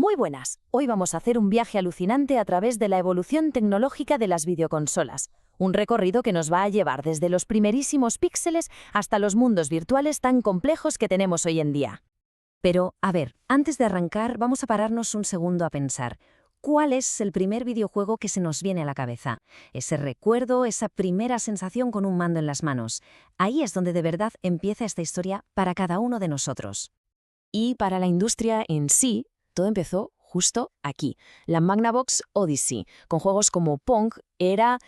Muy buenas. Hoy vamos a hacer un viaje alucinante a través de la evolución tecnológica de las videoconsolas. Un recorrido que nos va a llevar desde los primerísimos píxeles hasta los mundos virtuales tan complejos que tenemos hoy en día. Pero, a ver, antes de arrancar, vamos a pararnos un segundo a pensar. ¿Cuál es el primer videojuego que se nos viene a la cabeza? Ese recuerdo, esa primera sensación con un mando en las manos. Ahí es donde de verdad empieza esta historia para cada uno de nosotros. Y para la industria en sí, todo empezó justo aquí. La Magnavox Odyssey, con juegos como Pong, era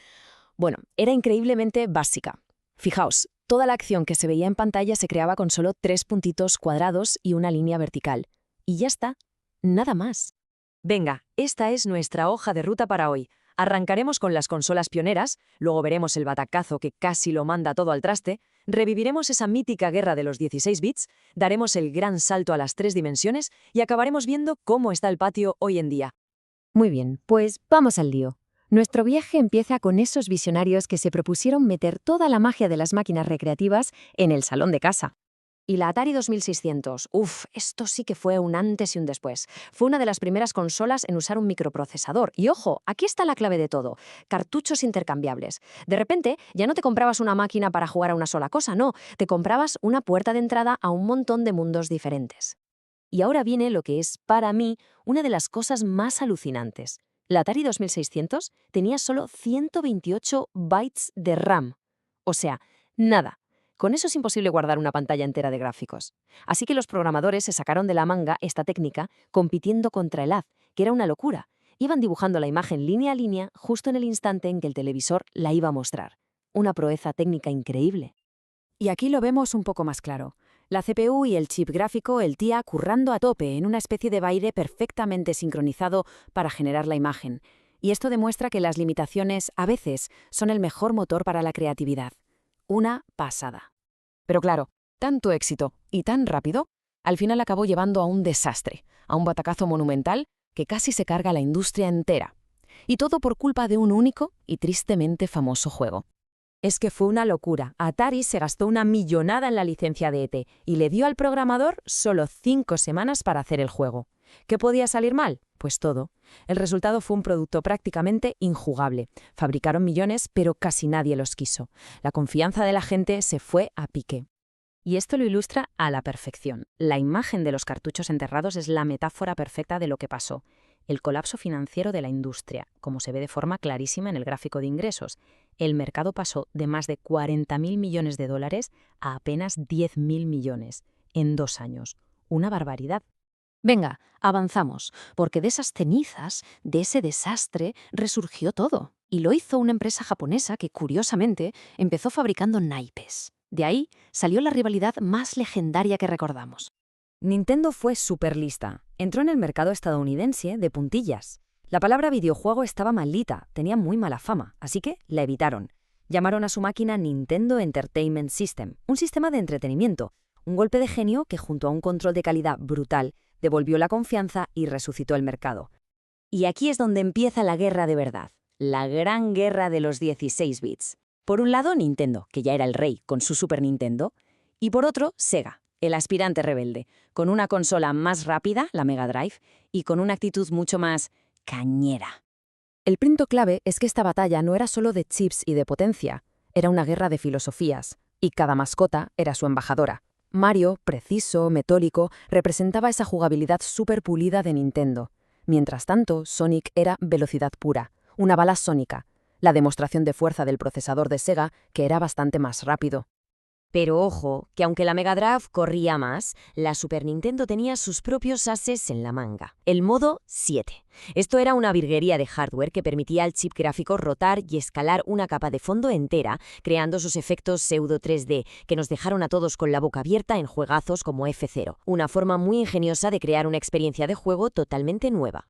increíblemente básica. Fijaos, toda la acción que se veía en pantalla se creaba con solo 3 puntitos cuadrados y una línea vertical. Y ya está, nada más. Venga, esta es nuestra hoja de ruta para hoy. Arrancaremos con las consolas pioneras, luego veremos el batacazo que casi lo manda todo al traste, reviviremos esa mítica guerra de los 16 bits, daremos el gran salto a las 3 dimensiones y acabaremos viendo cómo está el patio hoy en día. Muy bien, pues vamos al lío. Nuestro viaje empieza con esos visionarios que se propusieron meter toda la magia de las máquinas recreativas en el salón de casa. Y la Atari 2600, esto sí que fue un antes y un después. Fue una de las primeras consolas en usar un microprocesador. Y ojo, aquí está la clave de todo, cartuchos intercambiables. De repente, ya no te comprabas una máquina para jugar a una sola cosa, no, te comprabas una puerta de entrada a un montón de mundos diferentes. Y ahora viene lo que es, para mí, una de las cosas más alucinantes. La Atari 2600 tenía solo 128 bytes de RAM. O sea, nada. Con eso es imposible guardar una pantalla entera de gráficos. Así que los programadores se sacaron de la manga esta técnica compitiendo contra el haz, que era una locura. Iban dibujando la imagen línea a línea justo en el instante en que el televisor la iba a mostrar. Una proeza técnica increíble. Y aquí lo vemos un poco más claro. La CPU y el chip gráfico, el TIA, currando a tope en una especie de baile perfectamente sincronizado para generar la imagen. Y esto demuestra que las limitaciones, a veces, son el mejor motor para la creatividad. Una pasada. Pero claro, tanto éxito y tan rápido, al final acabó llevando a un desastre, a un batacazo monumental que casi se carga la industria entera. Y todo por culpa de un único y tristemente famoso juego. Es que fue una locura. Atari se gastó una millonada en la licencia de ET y le dio al programador solo 5 semanas para hacer el juego. ¿Qué podía salir mal? Pues todo. El resultado fue un producto prácticamente injugable. Fabricaron millones, pero casi nadie los quiso. La confianza de la gente se fue a pique. Y esto lo ilustra a la perfección. La imagen de los cartuchos enterrados es la metáfora perfecta de lo que pasó. El colapso financiero de la industria, como se ve de forma clarísima en el gráfico de ingresos. El mercado pasó de más de 40.000 millones de dólares a apenas 10.000 millones en 2 años. Una barbaridad. Venga, avanzamos, porque de esas cenizas, de ese desastre, resurgió todo. Y lo hizo una empresa japonesa que, curiosamente, empezó fabricando naipes. De ahí salió la rivalidad más legendaria que recordamos. Nintendo fue súper lista. Entró en el mercado estadounidense de puntillas. La palabra videojuego estaba maldita, tenía muy mala fama, así que la evitaron. Llamaron a su máquina Nintendo Entertainment System, un sistema de entretenimiento, un golpe de genio que junto a un control de calidad brutal devolvió la confianza y resucitó el mercado. Y aquí es donde empieza la guerra de verdad, la gran guerra de los 16 bits. Por un lado, Nintendo, que ya era el rey con su Super Nintendo, y por otro, Sega, el aspirante rebelde, con una consola más rápida, la Mega Drive, y con una actitud mucho más cañera. El punto clave es que esta batalla no era solo de chips y de potencia, era una guerra de filosofías, y cada mascota era su embajadora. Mario, preciso, metódico, representaba esa jugabilidad súper pulida de Nintendo. Mientras tanto, Sonic era velocidad pura, una bala sónica, la demostración de fuerza del procesador de Sega, que era bastante más rápido. Pero ojo, que aunque la Mega Drive corría más, la Super Nintendo tenía sus propios ases en la manga. El modo 7. Esto era una virguería de hardware que permitía al chip gráfico rotar y escalar una capa de fondo entera, creando sus efectos pseudo 3D, que nos dejaron a todos con la boca abierta en juegazos como F0. Una forma muy ingeniosa de crear una experiencia de juego totalmente nueva.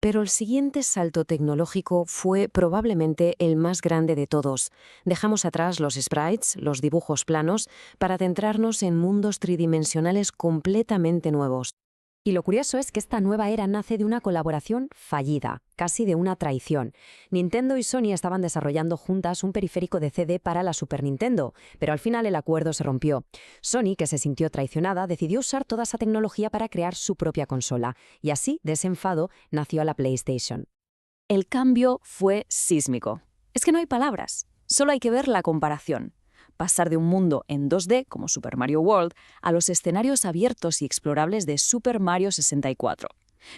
Pero el siguiente salto tecnológico fue probablemente el más grande de todos. Dejamos atrás los sprites, los dibujos planos, para centrarnos en mundos tridimensionales completamente nuevos. Y lo curioso es que esta nueva era nace de una colaboración fallida, casi de una traición. Nintendo y Sony estaban desarrollando juntas un periférico de CD para la Super Nintendo, pero al final el acuerdo se rompió. Sony, que se sintió traicionada, decidió usar toda esa tecnología para crear su propia consola, y así, de ese enfado, nació la PlayStation. El cambio fue sísmico. Es que no hay palabras, solo hay que ver la comparación. Pasar de un mundo en 2D, como Super Mario World, a los escenarios abiertos y explorables de Super Mario 64.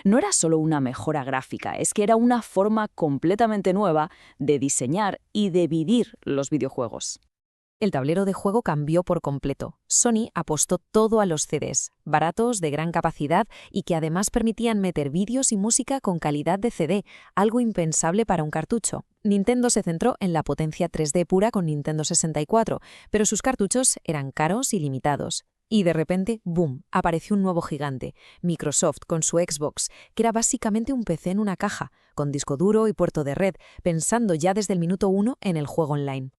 No era solo una mejora gráfica, es que era una forma completamente nueva de diseñar y de vivir los videojuegos. El tablero de juego cambió por completo. Sony apostó todo a los CDs, baratos, de gran capacidad y que además permitían meter vídeos y música con calidad de CD, algo impensable para un cartucho. Nintendo se centró en la potencia 3D pura con Nintendo 64, pero sus cartuchos eran caros y limitados. Y de repente, ¡boom!, apareció un nuevo gigante, Microsoft con su Xbox, que era básicamente un PC en una caja, con disco duro y puerto de red, pensando ya desde el minuto 1 en el juego online.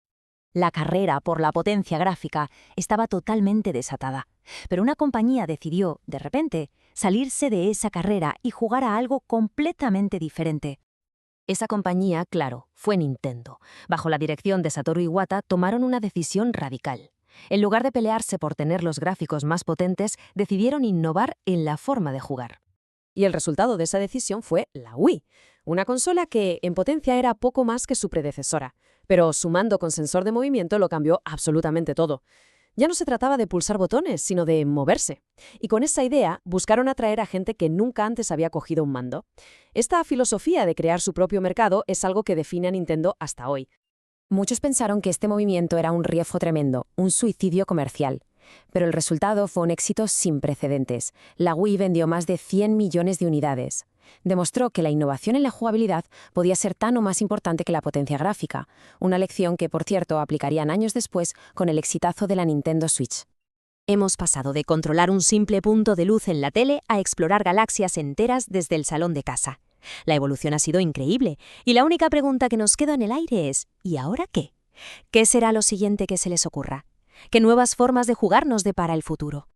La carrera por la potencia gráfica estaba totalmente desatada, pero una compañía decidió, de repente, salirse de esa carrera y jugar a algo completamente diferente. Esa compañía, claro, fue Nintendo. Bajo la dirección de Satoru Iwata tomaron una decisión radical. En lugar de pelearse por tener los gráficos más potentes, decidieron innovar en la forma de jugar. Y el resultado de esa decisión fue la Wii, una consola que en potencia era poco más que su predecesora, pero sumando con sensor de movimiento lo cambió absolutamente todo. Ya no se trataba de pulsar botones, sino de moverse. Y con esa idea buscaron atraer a gente que nunca antes había cogido un mando. Esta filosofía de crear su propio mercado es algo que define a Nintendo hasta hoy. Muchos pensaron que este movimiento era un riesgo tremendo, un suicidio comercial. Pero el resultado fue un éxito sin precedentes. La Wii vendió más de 100 millones de unidades. Demostró que la innovación en la jugabilidad podía ser tan o más importante que la potencia gráfica, una lección que, por cierto, aplicarían años después con el exitazo de la Nintendo Switch. Hemos pasado de controlar un simple punto de luz en la tele a explorar galaxias enteras desde el salón de casa. La evolución ha sido increíble, y la única pregunta que nos queda en el aire es ¿y ahora qué? ¿Qué será lo siguiente que se les ocurra? ¿Qué nuevas formas de jugar nos depara el futuro?